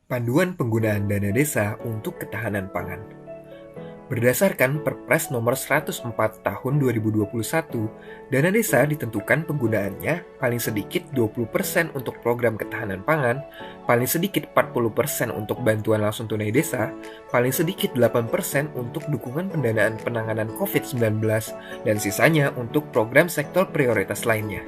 Panduan penggunaan dana desa untuk ketahanan pangan. Berdasarkan Perpres nomor 104 tahun 2021, dana desa ditentukan penggunaannya paling sedikit 20% untuk program ketahanan pangan, paling sedikit 40% untuk bantuan langsung tunai desa, paling sedikit 8% untuk dukungan pendanaan penanganan COVID-19, dan sisanya untuk program sektor prioritas lainnya.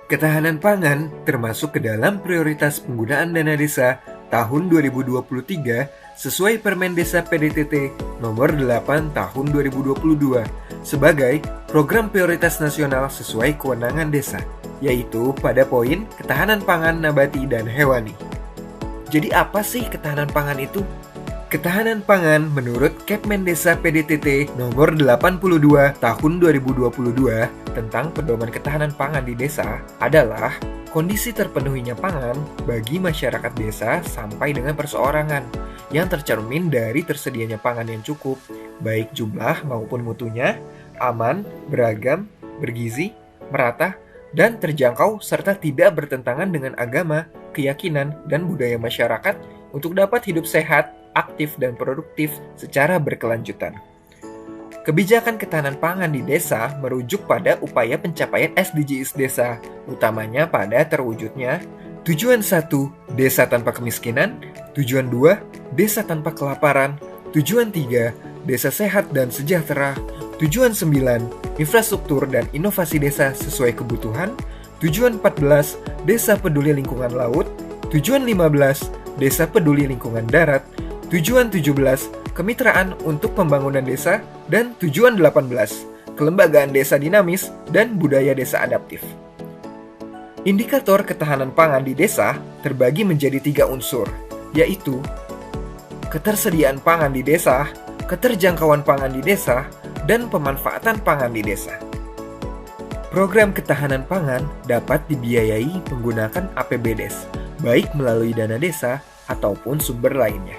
Ketahanan pangan termasuk ke dalam prioritas penggunaan dana desa tahun 2023 sesuai Permen Desa PDTT nomor 8 tahun 2022 sebagai program prioritas nasional sesuai kewenangan desa, yaitu pada poin ketahanan pangan nabati dan hewani. Jadi apa sih ketahanan pangan itu? Ketahanan pangan menurut Kepmen Desa PDTT nomor 82 tahun 2022 tentang pedoman ketahanan pangan di desa adalah kondisi terpenuhinya pangan bagi masyarakat desa sampai dengan perseorangan yang tercermin dari tersedianya pangan yang cukup, baik jumlah maupun mutunya, aman, beragam, bergizi, merata, dan terjangkau serta tidak bertentangan dengan agama, keyakinan, dan budaya masyarakat untuk dapat hidup sehat, aktif, dan produktif secara berkelanjutan. Kebijakan ketahanan pangan di desa merujuk pada upaya pencapaian SDGs desa, utamanya pada terwujudnya Tujuan 1, Desa Tanpa Kemiskinan, Tujuan 2, Desa Tanpa Kelaparan, Tujuan 3, Desa Sehat dan Sejahtera, Tujuan 9, Infrastruktur dan Inovasi Desa Sesuai Kebutuhan, Tujuan 14, Desa Peduli Lingkungan Laut, Tujuan 15, Desa Peduli Lingkungan Darat, Tujuan 17, Kemitraan untuk Pembangunan Desa, dan Tujuan 18, Kelembagaan Desa Dinamis dan Budaya Desa Adaptif. Indikator ketahanan pangan di desa terbagi menjadi 3 unsur, yaitu ketersediaan pangan di desa, keterjangkauan pangan di desa, dan pemanfaatan pangan di desa. Program ketahanan pangan dapat dibiayai menggunakan APBDes, baik melalui dana desa ataupun sumber lainnya.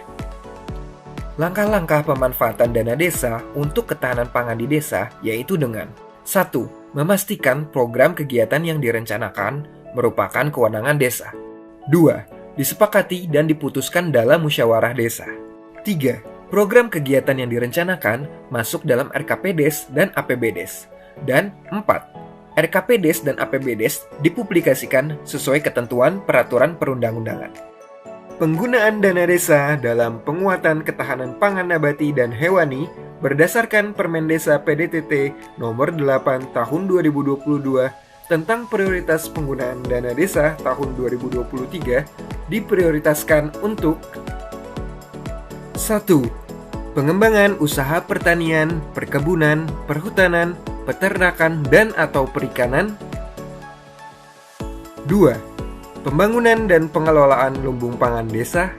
Langkah-langkah pemanfaatan dana desa untuk ketahanan pangan di desa yaitu dengan 1. Memastikan program kegiatan yang direncanakan merupakan kewenangan desa. 2. Disepakati dan diputuskan dalam musyawarah desa. 3. Program kegiatan yang direncanakan masuk dalam RKPDes dan APBDes. Dan 4. RKPDes dan APBDes dipublikasikan sesuai ketentuan peraturan perundang-undangan. Penggunaan dana desa dalam penguatan ketahanan pangan nabati dan hewani berdasarkan Permen Desa PDTT nomor 8 tahun 2022 tentang prioritas penggunaan dana desa tahun 2023 diprioritaskan untuk 1. Pengembangan usaha pertanian, perkebunan, perhutanan, peternakan, dan atau perikanan. 2. Pembangunan dan pengelolaan lumbung pangan desa.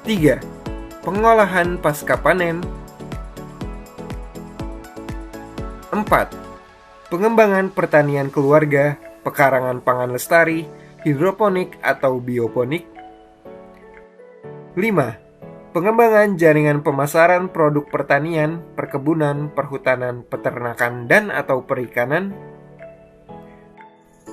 3. Pengolahan pasca panen. 4. Pengembangan pertanian keluarga, pekarangan pangan lestari, hidroponik atau bioponik. 5. Pengembangan jaringan pemasaran produk pertanian, perkebunan, perhutanan, peternakan, dan atau perikanan.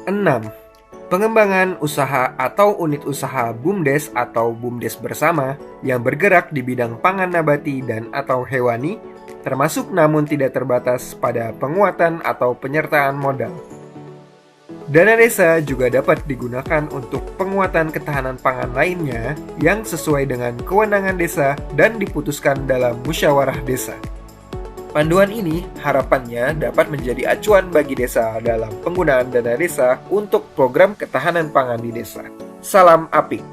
6. Pengembangan usaha atau unit usaha BUMDes atau BUMDes bersama yang bergerak di bidang pangan nabati dan atau hewani, termasuk namun tidak terbatas pada penguatan atau penyertaan modal. Dana desa juga dapat digunakan untuk penguatan ketahanan pangan lainnya yang sesuai dengan kewenangan desa dan diputuskan dalam musyawarah desa. Panduan ini harapannya dapat menjadi acuan bagi desa dalam penggunaan dana desa untuk program ketahanan pangan di desa. Salam Apik.